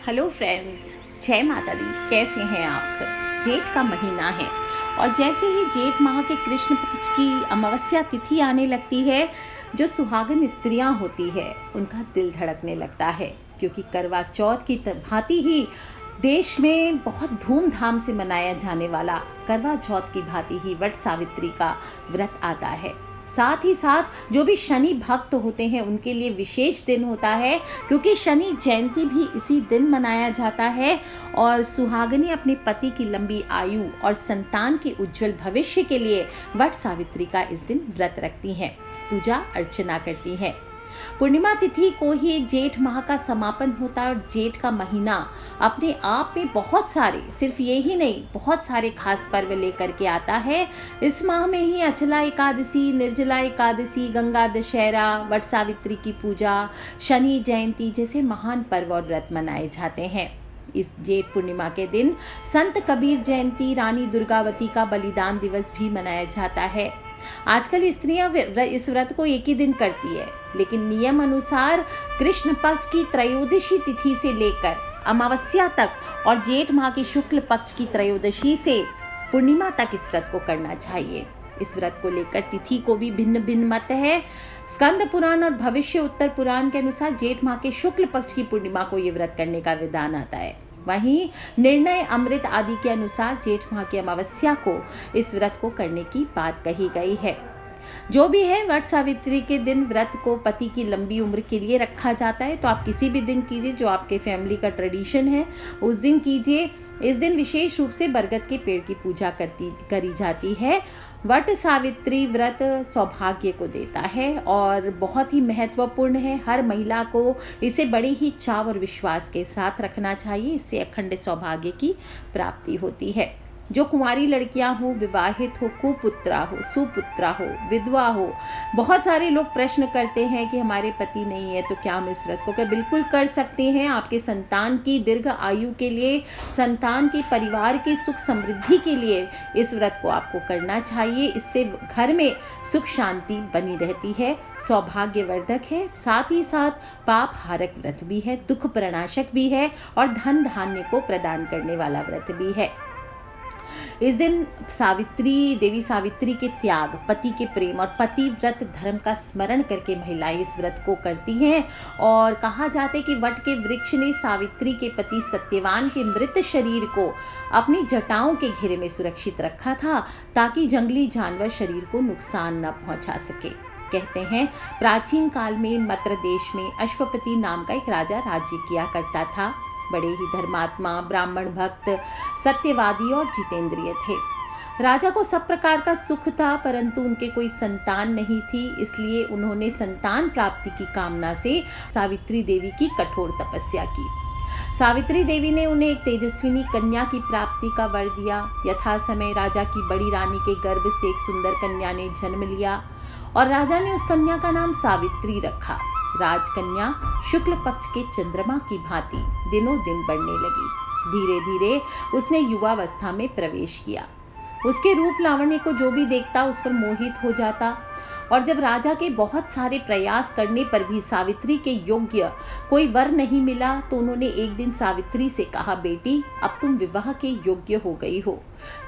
Hello friends, जय माता दी। कैसे हैं आप सब। जेठ का महीना है और जैसे ही जेठ माह के कृष्ण पक्ष की अमावस्या तिथि आने लगती है, जो सुहागन स्त्रियां होती है उनका दिल धड़कने लगता है, क्योंकि करवा चौथ की भांति ही देश में बहुत धूमधाम से मनाया जाने वाला करवा चौथ की भांति ही वट सावित्री का व्रत आता है। साथ ही साथ जो भी शनि भक्त होते हैं उनके लिए विशेष दिन होता है, क्योंकि शनि जयंती भी इसी दिन मनाया जाता है और सुहागनें अपने पति की लंबी आयु और संतान के उज्जवल भविष्य के लिए वट सावित्री का इस दिन व्रत रखती हैं, पूजा अर्चना करती हैं। पूर्णिमा तिथि को ही जेठ माह का समापन होता है और जेठ का महीना अपने आप में बहुत सारे, सिर्फ ये ही नहीं, बहुत सारे खास पर्व लेकर के आता है। इस माह में ही अचला एकादशी, निर्जला एकादशी, गंगा दशहरा, वट सावित्री की पूजा, शनि जयंती जैसे महान पर्व और व्रत मनाए जाते हैं। इस जेठ पूर्णिमा के दिन संत कबीर जयंती, रानी दुर्गावती का बलिदान दिवस भी मनाया जाता है। आजकल स्त्रियां इस व्रत को एक ही दिन करती है, लेकिन नियम अनुसार कृष्ण पक्ष की त्रयोदशी तिथि से लेकर अमावस्या तक और जेठ माह की शुक्ल पक्ष की त्रयोदशी से पूर्णिमा तक इस व्रत को करना चाहिए। इस व्रत को लेकर तिथि को भी भिन्न भिन्न मत है। स्कंद पुराण और भविष्य उत्तर पुराण के अनुसार जेठ माह के शुक्ल पक्ष की पूर्णिमा को ये व्रत करने का विधान आता है। वहीं निर्णय अमृत आदि के अनुसार जेठ माह की अमावस्या को इस व्रत को करने की बात कही गई है। जो भी है, वट सावित्री के दिन व्रत को पति की लंबी उम्र के लिए रखा जाता है, तो आप किसी भी दिन कीजिए, जो आपके फैमिली का ट्रेडिशन है उस दिन कीजिए। इस दिन विशेष रूप से बरगद के पेड़ की पूजा करी जाती है। वट सावित्री व्रत सौभाग्य को देता है और बहुत ही महत्वपूर्ण है। हर महिला को इसे बड़े ही चाव और विश्वास के साथ रखना चाहिए, इससे अखंड सौभाग्य की प्राप्ति होती है। जो कुंवारी लड़कियां हो, विवाहित हो, कुपुत्रा हो, सुपुत्रा हो, विधवा हो, बहुत सारे लोग प्रश्न करते हैं कि हमारे पति नहीं है तो क्या हम इस व्रत को बिल्कुल कर सकते हैं। आपके संतान की दीर्घ आयु के लिए, संतान के परिवार की सुख समृद्धि के लिए इस व्रत को आपको करना चाहिए। इससे घर में सुख शांति बनी रहती है, सौभाग्यवर्धक है, साथ ही साथ पाप हारक व्रत भी है, दुख प्रणाशक भी है और धन धान्य को प्रदान करने वाला व्रत भी है। इस दिन देवी सावित्री के त्याग, पति के प्रेम और पति व्रत धर्म का स्मरण करके महिलाएं इस व्रत को करती हैं। और कहा जाता है कि वट के वृक्ष ने सावित्री के पति सत्यवान के मृत शरीर को अपनी जटाओं के घेरे में सुरक्षित रखा था, ताकि जंगली जानवर शरीर को नुकसान न पहुंचा सके। कहते हैं प्राचीन काल में मत्र देश में अश्वपति नाम का एक राजा राज्य किया करता था। बड़े ही धर्मात्मा, ब्राह्मण भक्त, सत्यवादी और जितेंद्रिय थे। राजा को सब प्रकार का सुख था, परंतु उनके कोई संतान नहीं थी, इसलिए उन्होंने संतान प्राप्ति की कामना से सावित्री देवी की कठोर तपस्या की। सावित्री देवी ने उन्हें एक तेजस्विनी कन्या की प्राप्ति का वर दिया। यथा समय राजा की बड़ी रानी के गर्भ से एक सुंदर कन्या ने जन्म लिया और राजा ने उस कन्या का नाम सावित्री रखा। राजकन्या शुक्ल पक्ष के चंद्रमा की भांति दिनों दिन बढ़ने लगी। धीरे धीरे उसने युवावस्था में प्रवेश किया। उसके रूप लावण्य को जो भी देखता उस पर मोहित हो जाता। और जब राजा के बहुत सारे प्रयास करने पर भी सावित्री के योग्य कोई वर नहीं मिला, तो उन्होंने एक दिन सावित्री से कहा, बेटी, अब तुम विवाह के योग्य हो गई हो,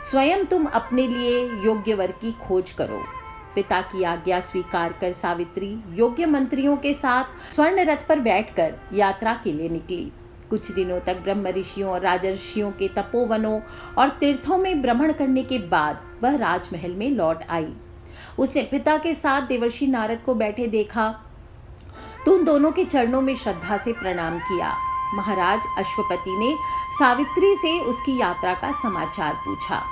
स्वयं तुम अपने लिए योग्य वर की खोज करो। पिता की आज्ञा स्वीकार कर सावित्री योग्य मंत्रियों के साथ स्वर्ण रथ पर बैठकर यात्रा के लिए निकली। कुछ दिनों तक ब्रह्म ऋषियों और राजर्षियों के तपोवनों और तीर्थों में भ्रमण करने के बाद वह राजमहल में लौट आई। उसने पिता के साथ देवर्षि नारद को बैठे देखा तो उन दोनों के चरणों में श्रद्धा से प्रणाम किया। महाराज अश्वपति ने सावित्री से उसकी यात्रा का समाचार पूछा।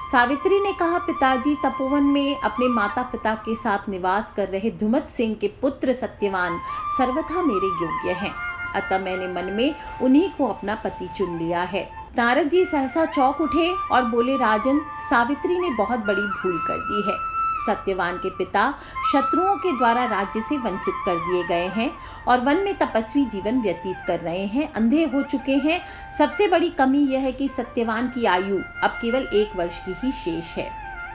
सावित्री ने कहा, पिताजी, तपोवन में अपने माता पिता के साथ निवास कर रहे धुमत सिंह के पुत्र सत्यवान सर्वथा मेरे योग्य हैं, अतः मैंने मन में उन्हीं को अपना पति चुन लिया है। नारद जी सहसा चौंक उठे और बोले, राजन, सावित्री ने बहुत बड़ी भूल कर दी है। सत्यवान के पिता शत्रुओं के द्वारा राज्य से वंचित कर दिए गए हैं और वन में तपस्वी जीवन व्यतीत कर रहे हैं, अंधे हो चुके हैं। सबसे बड़ी कमी यह है कि सत्यवान की आयु अब केवल 1 वर्ष की ही शेष है।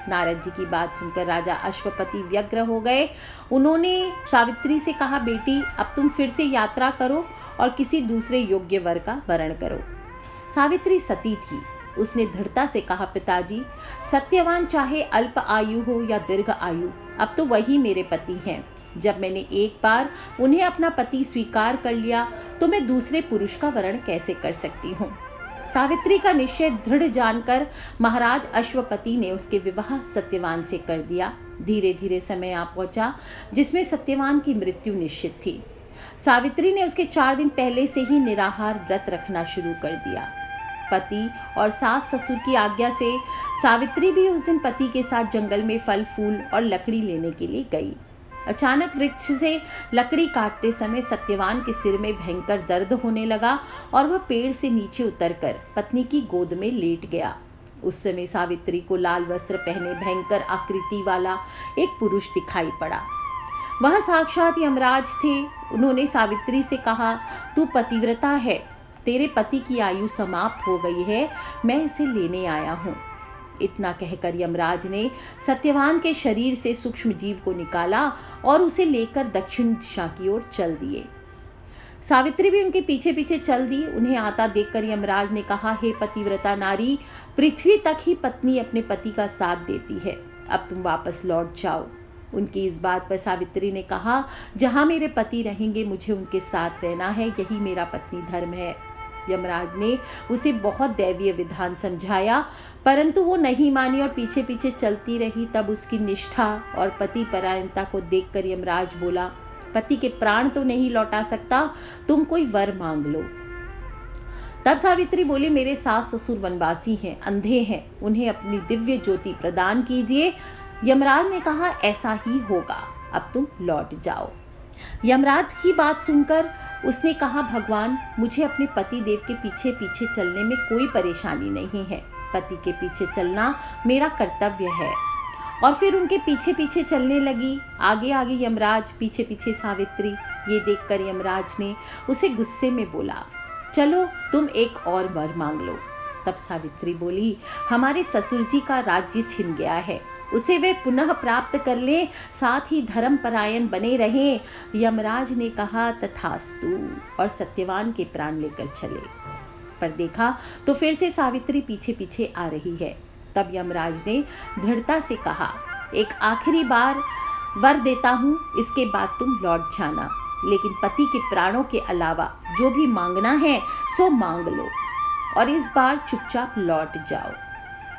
नारद जी की बात सुनकर राजा अश्वपति व्यग्र हो गए। उन्होंने सावित्री से कहा, बेटी अब तुम फिर से यात्रा करो और किसी दूसरे योग्य वर का वरण करो। सावित्री सती थी। उसने दृढ़ता से कहा, पिताजी सत्यवान चाहे अल्प आयु हो या दीर्घ आयु, अब तो वही मेरे पति हैं। जब मैंने एक बार उन्हें अपना पति स्वीकार कर लिया तो मैं दूसरे पुरुष का वरण कैसे कर सकती हूँ। सावित्री का निश्चय दृढ़ जानकर महाराज अश्वपति ने उसके विवाह सत्यवान से कर दिया। धीरे धीरे समय आ पहुंचा जिसमें सत्यवान की मृत्यु निश्चित थी। सावित्री ने उसके 4 दिन पहले से ही निराहार व्रत रखना शुरू कर दिया। पति और सास ससुर की आज्ञा से सावित्री भी उस दिन पति के साथ जंगल में फल फूल और लकड़ी लेने के लिए गई। अचानक वृक्ष से लकड़ी काटते समय सत्यवान के सिर में भयंकर दर्द होने लगा और वह पेड़ से नीचे उतरकर पत्नी की गोद में लेट गया। उस समय सावित्री को लाल वस्त्र पहने भयंकर आकृति वाला एक पुरुष दिखाई पड़ा। वह साक्षात यमराज थे। उन्होंने सावित्री से कहा, तू पतिव्रता है, तेरे पति की आयु समाप्त हो गई है, मैं इसे लेने आया हूँ। इतना कहकर यमराज ने सत्यवान के शरीर से सूक्ष्म जीव को निकाला और उसे लेकर दक्षिण दिशा की ओर चल दिए। सावित्री भी उनके पीछे पीछे चल दी। उन्हें आता देखकर यमराज ने कहा, हे पतिव्रता नारी, पृथ्वी तक ही पत्नी अपने पति का साथ देती है, अब तुम वापस लौट जाओ। उनकी इस बात पर सावित्री ने कहा, जहाँ मेरे पति रहेंगे मुझे उनके साथ रहना है, यही मेरा पत्नी धर्म है। यमराज ने उसे बहुत दैवीय विधान समझाया, परंतु वो नहीं मानी और पीछे पीछे चलती रही। तब उसकी निष्ठा और पति परायणता को देखकर यमराज बोला, पति के प्राण तो नहीं लौटा सकता, तुम कोई वर मांग लो। तब सावित्री बोली, मेरे सास ससुर वनवासी हैं, अंधे हैं, उन्हें अपनी दिव्य ज्योति प्रदान कीजिए। यमराज ने कहा, ऐसा ही होगा, अब तुम लौट जाओ। यमराज की बात सुनकर उसने कहा, भगवान मुझे अपने पति देव के पीछे पीछे चलने में कोई परेशानी नहीं है, पति के पीछे चलना मेरा कर्तव्य है। और फिर उनके पीछे पीछे चलने लगी। आगे आगे यमराज, पीछे पीछे सावित्री। ये देखकर यमराज ने उसे गुस्से में बोला, चलो तुम एक और वर मांग लो। तब सावित्री बोली, हमारे ससुर जी का राज्य छिन गया है, उसे वे पुनः प्राप्त कर ले, साथ ही धर्मपरायण बने रहें। यमराज ने कहा, तथास्तु, और सत्यवान के प्राण लेकर चले। पर देखा तो फिर से सावित्री पीछे पीछे आ रही है। तब यमराज ने दृढ़ता से कहा, एक आखिरी बार वर देता हूँ, इसके बाद तुम लौट जाना, लेकिन पति के प्राणों के अलावा जो भी मांगना है सो मांग लो, और इस बार चुपचाप लौट जाओ।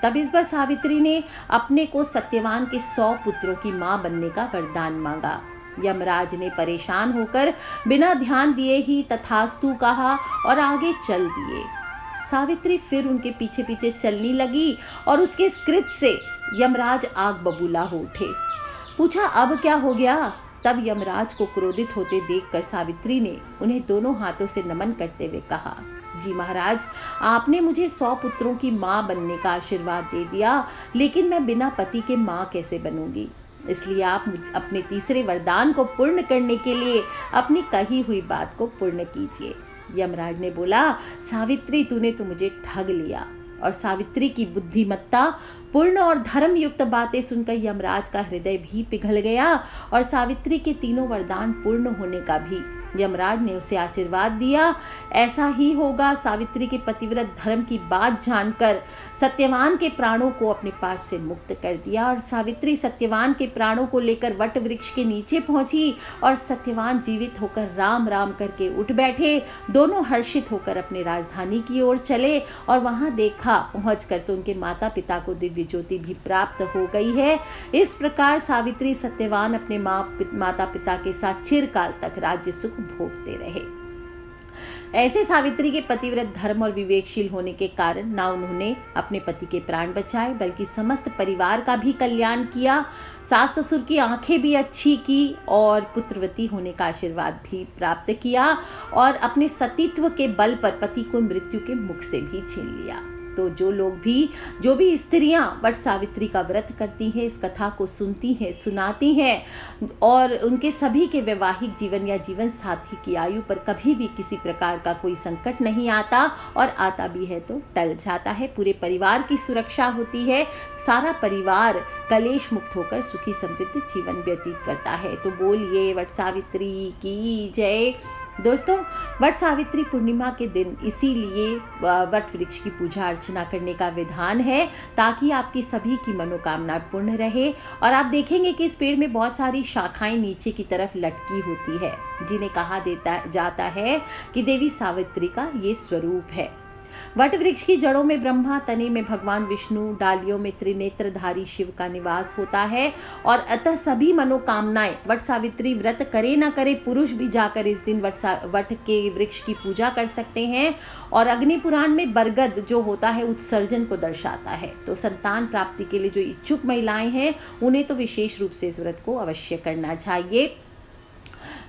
तब इस बार सावित्री ने अपने को सत्यवान के 100 पुत्रों की मां बनने का वरदान मांगा। यमराज ने परेशान होकर बिना ध्यान दिए ही तथास्तु कहा और आगे चल दिए। सावित्री फिर उनके पीछे पीछे चलने लगी और उसके स्कृत से यमराज आग बबूला हो उठे। पूछा, अब क्या हो गया? तब यमराज को क्रोधित होते देखकर सावित्री ने उन्हें दोनों हाथों से नमन करते हुए कहा, जी महाराज, आपने मुझे 100 पुत्रों की माँ बनने का आशीर्वाद दे दिया, लेकिन मैं बिना पति के माँ कैसे बनूंगी? इसलिए आप अपने तीसरे वरदान को पूर्ण करने के लिए अपनी कही हुई बात को पूर्ण कीजिए। यमराज ने बोला, सावित्री तूने तो मुझे ठग लिया। और सावित्री की बुद्धिमत्ता पूर्ण और धर्मयुक्त बातें सुनकर यमराज का हृदय भी पिघल गया और सावित्री के तीनों वरदान पूर्ण होने का भी यमराज ने उसे आशीर्वाद दिया। ऐसा ही होगा। सावित्री के पतिव्रत धर्म की बात जानकर सत्यवान के प्राणों को अपने पास से मुक्त कर दिया और सावित्री सत्यवान के प्राणों को लेकर वट वृक्ष के नीचे पहुंची और सत्यवान जीवित होकर राम राम करके उठ बैठे। दोनों हर्षित होकर अपने राजधानी की ओर चले और वहां देखा पहुंचकर तो उनके माता पिता को दिव्य ज्योति भी प्राप्त हो गई है। इस प्रकार सावित्री सत्यवान अपने माता पिता के साथ चिरकाल तक राज्य सुख भोगते रहे। ऐसे सावित्री के पतिव्रत धर्म और विवेकशील होने के कारण ना उन्होंने अपने पति के प्राण बचाए बल्कि समस्त परिवार का भी कल्याण किया, सास ससुर की आंखें भी अच्छी की और पुत्रवती होने का आशीर्वाद भी प्राप्त किया और अपने सतीत्व के बल पर पति को मृत्यु के मुख से भी छीन लिया। तो जो भी स्त्रियां वट सावित्री का व्रत करती हैं, इस कथा को सुनती हैं, सुनाती हैं और उनके सभी के वैवाहिक जीवन या जीवन साथी की आयु पर कभी भी किसी प्रकार का कोई संकट नहीं आता, और आता भी है तो टल जाता है। पूरे परिवार की सुरक्षा होती है, सारा परिवार कलेश मुक्त होकर सुखी समृद्ध जीवन व्यतीत करता है। तो बोलिए वट सावित्री की जय। दोस्तों, वट सावित्री पूर्णिमा के दिन इसीलिए वट वृक्ष की पूजा अर्चना करने का विधान है, ताकि आपकी सभी की मनोकामना पूर्ण रहे। और आप देखेंगे कि इस पेड़ में बहुत सारी शाखाएं नीचे की तरफ लटकी होती है, जिन्हें कहा जाता है कि देवी सावित्री का ये स्वरूप है। वट वृक्ष की जड़ों में ब्रह्मा, तने में भगवान विष्णु, डालियों में त्रिनेत्रधारी शिव का निवास होता है। और अतः सभी मनोकामनाएं वट सावित्री व्रत करे न करे, पुरुष भी जाकर इस दिन वट के वृक्ष की पूजा कर सकते हैं। और अग्नि पुराण में बरगद जो होता है उत्सर्जन को दर्शाता है। तो संतान प्राप्ति के लिए जो इच्छुक महिलाएं हैं, उन्हें तो विशेष रूप से इस व्रत को अवश्य करना चाहिए।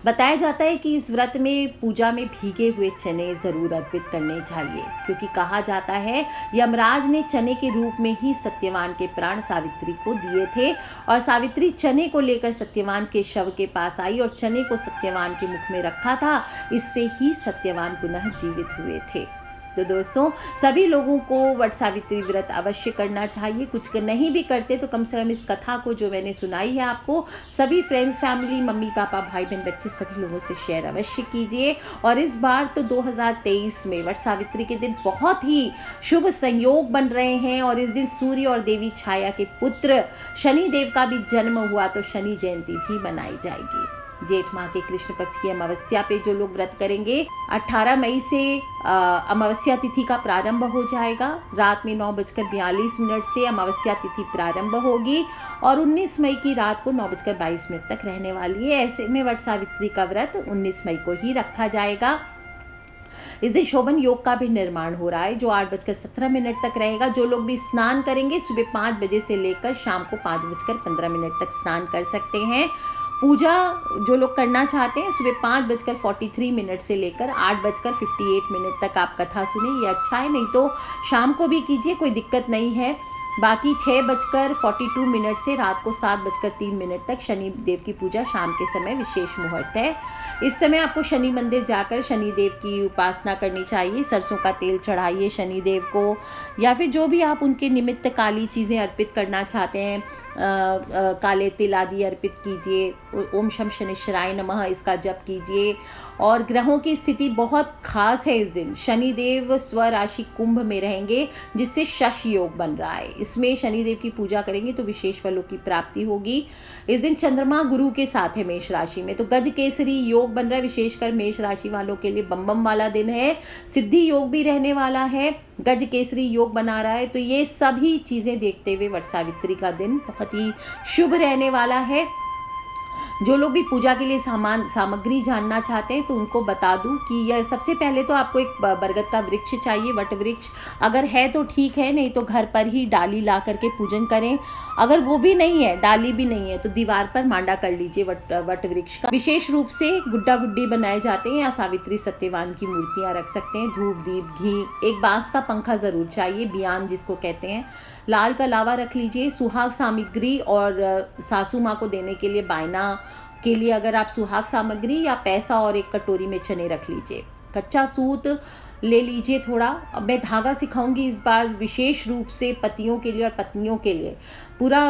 बताया जाता है कि इस व्रत में पूजा में भीगे हुए चने जरूर अर्पित करने चाहिए, क्योंकि कहा जाता है यमराज ने चने के रूप में ही सत्यवान के प्राण सावित्री को दिए थे, और सावित्री चने को लेकर सत्यवान के शव के पास आई और चने को सत्यवान के मुख में रखा था। इससे ही सत्यवान पुनः जीवित हुए थे। तो दोस्तों, सभी लोगों को वट सावित्री व्रत अवश्य करना चाहिए। कुछ नहीं भी करते तो कम से कम इस कथा को जो मैंने सुनाई है आपको, सभी फ्रेंड्स, फैमिली, मम्मी पापा, भाई बहन, बच्चे सभी लोगों से शेयर अवश्य कीजिए। और इस बार तो 2023 में वट सावित्री के दिन बहुत ही शुभ संयोग बन रहे हैं, और इस दिन सूर्य और देवी छाया के पुत्र शनि देव का भी जन्म हुआ, तो शनि जयंती भी मनाई जाएगी। जेठ माह के कृष्ण पक्ष की अमावस्या पे जो लोग व्रत करेंगे, 18 मई से अमावस्या तिथि का प्रारंभ हो जाएगा। रात में 9:42 से अमावस्या तिथि प्रारंभ होगी और 19 मई की रात को 9:22 तक रहने वाली है। ऐसे में वट सावित्री का व्रत 19 मई को ही रखा जाएगा। इस दिन शोभन योग का भी निर्माण हो रहा है, जो 8:17 तक रहेगा। जो लोग भी स्नान करेंगे, सुबह 5 बजे से लेकर शाम को 5:15 तक स्नान कर सकते हैं। पूजा जो लोग करना चाहते हैं, सुबह 5:43 से लेकर 8:58 तक आप कथा सुनिए, ये अच्छा है। नहीं तो शाम को भी कीजिए, कोई दिक्कत नहीं है। बाकी 6:42 से रात को 7:03 तक शनि देव की पूजा शाम के समय विशेष मुहूर्त है। इस समय आपको शनि मंदिर जाकर शनि देव की उपासना करनी चाहिए। सरसों का तेल चढ़ाइए शनि देव को, या फिर जो भी आप उनके निमित्त काली चीज़ें अर्पित करना चाहते हैं, काले तिल आदि अर्पित कीजिए। ओम शम शनिश्चराय नमः इसका जप कीजिए। और ग्रहों की स्थिति बहुत खास है इस दिन। शनि देव स्वराशि कुंभ में रहेंगे, जिससे शश योग बन रहा है। इसमें शनि देव की पूजा करेंगे तो विशेष फलों की प्राप्ति होगी। इस दिन चंद्रमा गुरु के साथ है मेष राशि में, तो गज केसरी योग बन रहा है। विशेषकर मेष राशि वालों के लिए बम बम वाला दिन है। सिद्धि योग भी रहने वाला है, गज केसरी योग बना रहा है। तो ये सभी चीज़ें देखते हुए वट सावित्री का दिन बहुत ही शुभ रहने वाला है। जो लोग भी पूजा के लिए सामग्री जानना चाहते हैं, तो उनको बता दूं कि यह सबसे पहले तो आपको एक बरगद का वृक्ष चाहिए, वट वृक्ष। अगर है तो ठीक है, नहीं तो घर पर ही डाली ला करके पूजन करें। अगर वो भी नहीं है, डाली भी नहीं है, तो दीवार पर मांडा कर लीजिए वट वृक्ष का। विशेष रूप से गुड्डा गुड्डी बनाए जाते हैं, या सावित्री सत्यवान की मूर्तियाँ रख सकते हैं। धूप, दीप, घी, एक बांस का पंखा ज़रूर चाहिए, बियान जिसको कहते हैं। लाल का लावा रख लीजिए। सुहाग सामग्री और सासू माँ को देने के लिए, बायना के लिए अगर आप सुहाग सामग्री या पैसा और एक कटोरी में चने रख लीजिए। कच्चा सूत ले लीजिए थोड़ा। अब मैं धागा सिखाऊंगी इस बार विशेष रूप से पतियों के लिए और पत्नियों के लिए। पूरा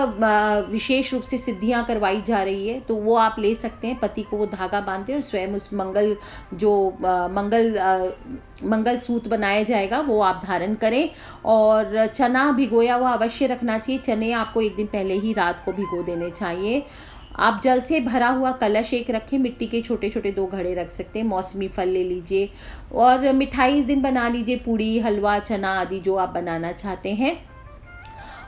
विशेष रूप से सिद्धियां करवाई जा रही है, तो वो आप ले सकते हैं। पति को वो धागा बांधते और स्वयं उस मंगल सूत बनाया जाएगा, वो आप धारण करें। और चना भिगोया हुआ अवश्य रखना चाहिए। चने आपको एक दिन पहले ही रात को भिगो देने चाहिए। आप जल से भरा हुआ कलश एक रखें, मिट्टी के छोटे छोटे 2 घड़े रख सकते हैं। मौसमी फल ले लीजिए और मिठाई इस दिन बना लीजिए, पूड़ी, हलवा, चना आदि जो आप बनाना चाहते हैं।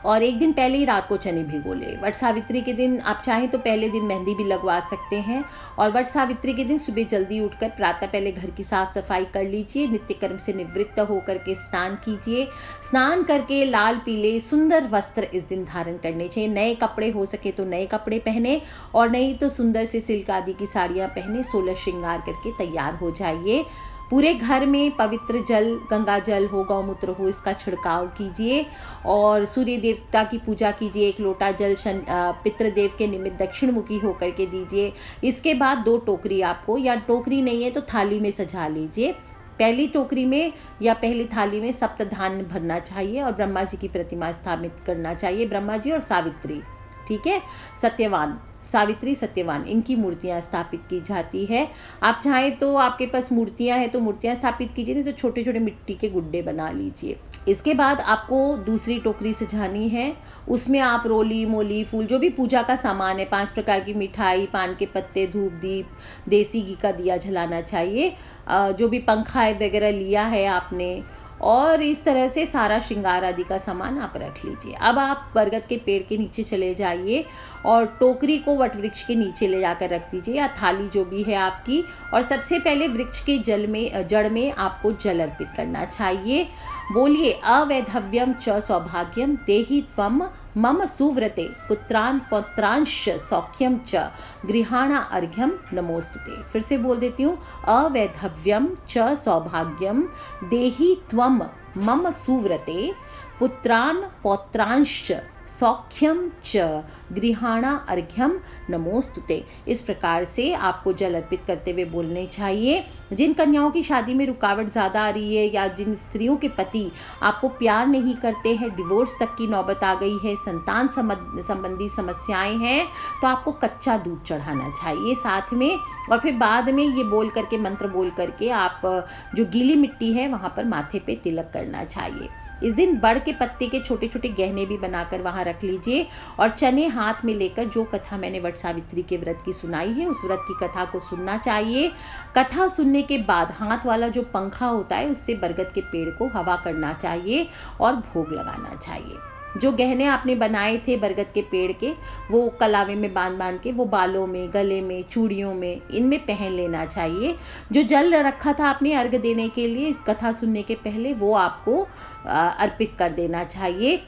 और एक दिन पहले ही रात को चने भिगो ले। वट सावित्री के दिन आप चाहें तो पहले दिन मेहंदी भी लगवा सकते हैं। और वट सावित्री के दिन सुबह जल्दी उठकर प्रातः पहले घर की साफ सफाई कर लीजिए। नित्य कर्म से निवृत्त होकर के स्नान कीजिए। स्नान करके लाल पीले सुंदर वस्त्र इस दिन धारण करने चाहिए। नए कपड़े हो सके तो नए कपड़े पहने, और नहीं तो सुंदर से सिल्क आदि की साड़ियाँ पहने, 16 श्रृंगार करके तैयार हो जाइए। पूरे घर में पवित्र जल, गंगा जल हो, गौमूत्र हो, इसका छिड़काव कीजिए और सूर्य देवता की पूजा कीजिए। 1 लोटा जल पितृदेव के निमित्त दक्षिणमुखी होकर के दीजिए। इसके बाद 2 टोकरी आपको, या टोकरी नहीं है तो थाली में सजा लीजिए। पहली टोकरी में या पहली थाली में सप्तधान्य भरना चाहिए और ब्रह्मा जी की प्रतिमा स्थापित करना चाहिए। ब्रह्मा जी और सावित्री, ठीक है, सत्यवान, सावित्री सत्यवान, इनकी मूर्तियां स्थापित की जाती है। आप चाहें तो, आपके पास मूर्तियां हैं तो मूर्तियां स्थापित कीजिए, नहीं तो छोटे छोटे मिट्टी के गुड्डे बना लीजिए। इसके बाद आपको दूसरी टोकरी सजानी है। उसमें आप रोली, मोली, फूल, जो भी पूजा का सामान है, 5 प्रकार की मिठाई, पान के पत्ते, धूप, दीप, देसी घी का दिया जलाना चाहिए। जो भी पंखा वगैरह लिया है आपने, और इस तरह से सारा श्रृंगार आदि का सामान आप रख लीजिए। अब आप बरगद के पेड़ के नीचे चले जाइए और टोकरी को वट वृक्ष के नीचे ले जाकर रख दीजिए, या थाली जो भी है आपकी, और सबसे पहले वृक्ष के जड़ में आपको जल अर्पित करना चाहिए। बोलिए, अवैधव्यम च सौभाग्यम देहि त्वम मम सुव्रते पुत्रान पौत्रांश सौख्यम च गृहाणा अर्घ्यम नमोस्तुते। फिर से बोल देती हूँ, अवैधव्यम च सौभाग्यम देहि त्वम मम सुव्रते पुत्रान पौत्रांश सौख्यम च गृहाणा अर्घ्यम नमोस्तुते। इस प्रकार से आपको जल अर्पित करते हुए बोलने चाहिए। जिन कन्याओं की शादी में रुकावट ज़्यादा आ रही है, या जिन स्त्रियों के पति आपको प्यार नहीं करते हैं, डिवोर्स तक की नौबत आ गई है, संतान संबंधी समस्याएं हैं, तो आपको कच्चा दूध चढ़ाना चाहिए साथ में। और फिर बाद में ये बोल करके, मंत्र बोल करके, आप जो गीली मिट्टी है वहाँ पर माथे पे तिलक करना चाहिए। इस दिन बड़ के पत्ते के छोटे छोटे गहने भी बनाकर वहाँ रख लीजिए, और चने हाथ में लेकर, जो कथा मैंने वट सावित्री के व्रत की सुनाई है उस व्रत की कथा को सुनना चाहिए। कथा सुनने के बाद हाथ वाला जो पंखा होता है उससे बरगद के पेड़ को हवा करना चाहिए और भोग लगाना चाहिए। जो गहने आपने बनाए थे बरगद के पेड़ के, वो कलावे में बांध के, वो बालों में, गले में, चूड़ियों में, इनमें पहन लेना चाहिए। जो जल रखा था आपने अर्घ देने के लिए कथा सुनने के पहले, वो आपको अर्पित कर देना चाहिए।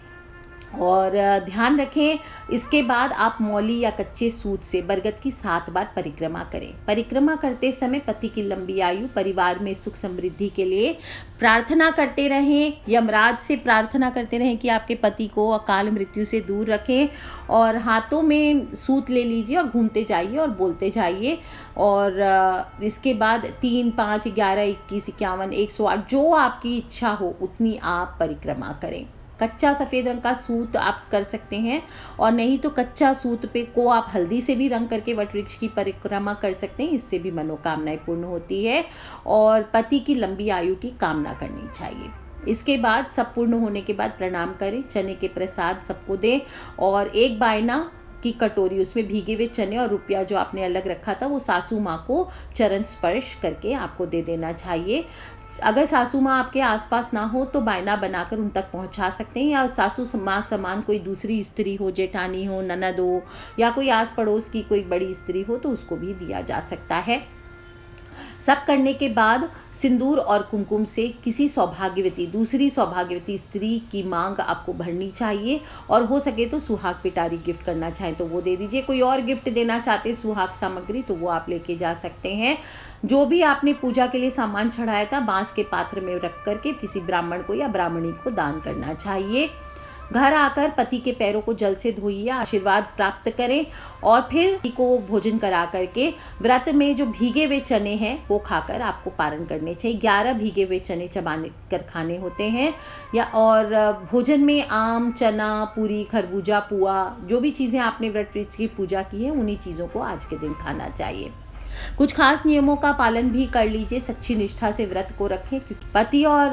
और ध्यान रखें, इसके बाद आप मौली या कच्चे सूत से बरगद की 7 बार परिक्रमा करें। परिक्रमा करते समय पति की लंबी आयु, परिवार में सुख समृद्धि के लिए प्रार्थना करते रहें। यमराज से प्रार्थना करते रहें कि आपके पति को अकाल मृत्यु से दूर रखें। और हाथों में सूत ले लीजिए और घूमते जाइए और बोलते जाइए। और इसके बाद 3, 5, 11, 21, 51, 108, जो आपकी इच्छा हो उतनी आप परिक्रमा करें। कच्चा सफ़ेद रंग का सूत आप कर सकते हैं, और नहीं तो कच्चा सूत पे को आप हल्दी से भी रंग करके वट वृक्ष की परिक्रमा कर सकते हैं। इससे भी मनोकामनाएं पूर्ण होती है और पति की लंबी आयु की कामना करनी चाहिए। इसके बाद सब पूर्ण होने के बाद प्रणाम करें, चने के प्रसाद सबको दें, और 1 बायना की कटोरी, उसमें भीगे हुए चने और रुपया जो आपने अलग रखा था वो सासू माँ को चरण स्पर्श करके आपको दे देना चाहिए। अगर सासू माँ आपके आसपास ना हो तो बायना बनाकर उन तक पहुंचा सकते हैं, या सासू माँ समान कोई दूसरी स्त्री हो, जेठानी हो, ननद हो, या कोई आस पड़ोस की कोई बड़ी स्त्री हो तो उसको भी दिया जा सकता है। सब करने के बाद सिंदूर और कुमकुम से किसी सौभाग्यवती, दूसरी सौभाग्यवती स्त्री की मांग आपको भरनी चाहिए, और हो सके तो सुहाग पिटारी गिफ्ट करना चाहें तो वो दे दीजिए। कोई और गिफ्ट देना चाहते हैं सुहाग सामग्री तो वो आप लेके जा सकते हैं। जो भी आपने पूजा के लिए सामान चढ़ाया था बांस के पात्र में रख करके किसी ब्राह्मण को या ब्राह्मणी को दान करना चाहिए। घर आकर पति के पैरों को जल से धोइए, आशीर्वाद प्राप्त करें, और फिर पति को भोजन करा करके व्रत में जो भीगे हुए चने हैं वो खाकर आपको पारण करने चाहिए। 11 भीगे हुए चने चबाने कर खाने होते हैं। या और भोजन में आम, चना, पूरी, खरबूजा, पुआ, जो भी चीज़ें आपने व्रत की पूजा की है उन्हीं चीज़ों को आज के दिन खाना चाहिए। कुछ खास नियमों का पालन भी कर लीजिए, सच्ची निष्ठा से व्रत को रखें, क्योंकि पति और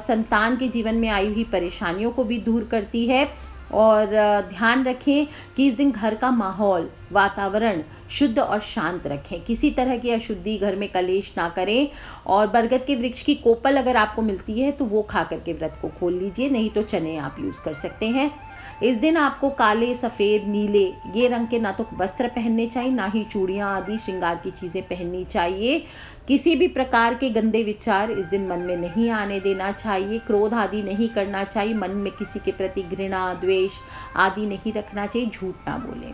संतान के जीवन में आई हुई परेशानियों को भी दूर करती है। और ध्यान रखें कि इस दिन घर का माहौल, वातावरण शुद्ध और शांत रखें, किसी तरह की अशुद्धि घर में कलेश ना करें। और बरगद के वृक्ष की कोपल अगर आपको मिलती है तो वो खा करके व्रत को खोल लीजिए, नहीं तो चने आप यूज़ कर सकते हैं। इस दिन आपको काले, सफ़ेद, नीले ये रंग के ना तो वस्त्र पहनने चाहिए, ना ही चूड़ियाँ आदि श्रृंगार की चीज़ें पहननी चाहिए। किसी भी प्रकार के गंदे विचार इस दिन मन में नहीं आने देना चाहिए। क्रोध आदि नहीं करना चाहिए। मन में किसी के प्रति घृणा, द्वेष आदि नहीं रखना चाहिए। झूठ ना बोलें।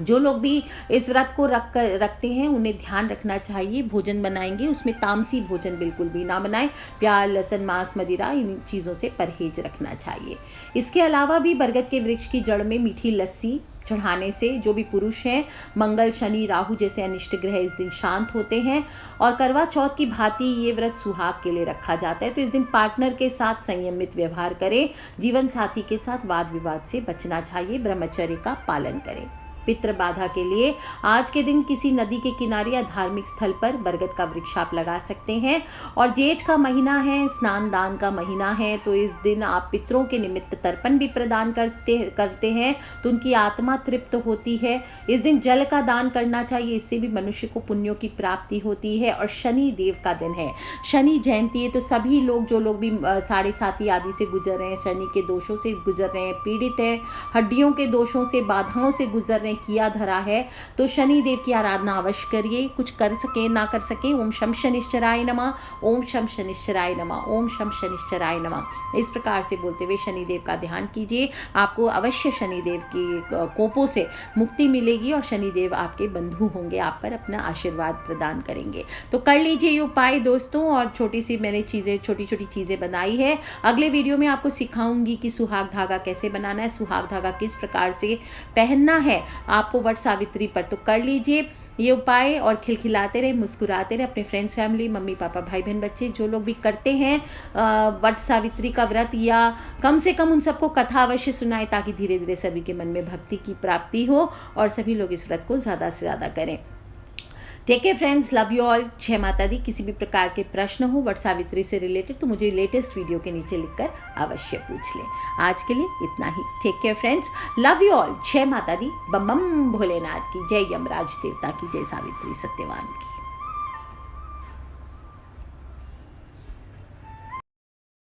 जो लोग भी इस व्रत को रखते हैं उन्हें ध्यान रखना चाहिए, भोजन बनाएंगे उसमें तामसी भोजन बिल्कुल भी ना बनाएं, प्याज लहसुन मांस मदिरा इन चीज़ों से परहेज रखना चाहिए। इसके अलावा भी बरगद के वृक्ष की जड़ में मीठी लस्सी चढ़ाने से जो भी पुरुष हैं, मंगल शनि राहु जैसे अनिष्ट ग्रह इस दिन शांत होते हैं। और करवा चौथ की भांति ये व्रत सुहाग के लिए रखा जाता है, तो इस दिन पार्टनर के साथ संयमित व्यवहार करें, जीवन साथी के साथ वाद विवाद से बचना चाहिए, ब्रह्मचर्य का पालन करें। पितृ बाधा के लिए आज के दिन किसी नदी के किनारे या धार्मिक स्थल पर बरगद का वृक्ष आप लगा सकते हैं। और जेठ का महीना है, स्नान दान का महीना है, तो इस दिन आप पितरों के निमित्त तर्पण भी प्रदान करते हैं, तो उनकी आत्मा तृप्त होती है। इस दिन जल का दान करना चाहिए, इससे भी मनुष्य को पुण्यों की प्राप्ति होती है। और शनि देव का दिन है, शनि जयंती है, तो सभी लोग जो लोग भी 7.5 आदि से गुजर रहे हैं, शनि के दोषों से गुजर रहे हैं, पीड़ित है, हड्डियों के दोषों से बाधाओं से गुजर रहे किया धरा है, तो शनि देव की आराधना अवश्य करिए। कुछ कर सके ना कर सके, ओम शम शनिश्चराय नमः, ओम शम शनिश्चराय नमः, ओम शम शनिश्चराय नमः, इस प्रकार से बोलते हुए शनि देव का ध्यान कीजिए। आपको अवश्य शनि देव के कोपों से मुक्ति मिलेगी और शनि देव आपके बंधु होंगे, आप पर अपना आशीर्वाद प्रदान करेंगे। तो कर लीजिए ये उपाय दोस्तों। और छोटी मैंने छोटी छोटी चीज़ें बनाई है। अगले वीडियो में आपको सिखाऊंगी कि सुहाग धागा कैसे बनाना है, सुहाग धागा किस प्रकार से पहनना है आपको वट सावित्री पर। तो कर लीजिए ये उपाय और खिलखिलाते रहे, मुस्कुराते रहे। अपने फ्रेंड्स, फैमिली, मम्मी पापा, भाई बहन, बच्चे जो लोग भी करते हैं वट सावित्री का व्रत, या कम से कम उन सबको कथा अवश्य सुनाएं, ताकि धीरे धीरे सभी के मन में भक्ति की प्राप्ति हो और सभी लोग इस व्रत को ज़्यादा से ज़्यादा करें। Take care friends, love you all, जय माता दी। किसी भी प्रकार के प्रश्न हो वट सावित्री से रिलेटेड तो मुझे लेटेस्ट वीडियो के नीचे लिखकर अवश्य पूछ लें। आज के लिए इतना ही। Take care friends, love you all, जय माता दी, बम बम भोलेनाथ की जय, यमराज देवता की जय, सावित्री सत्यवान की।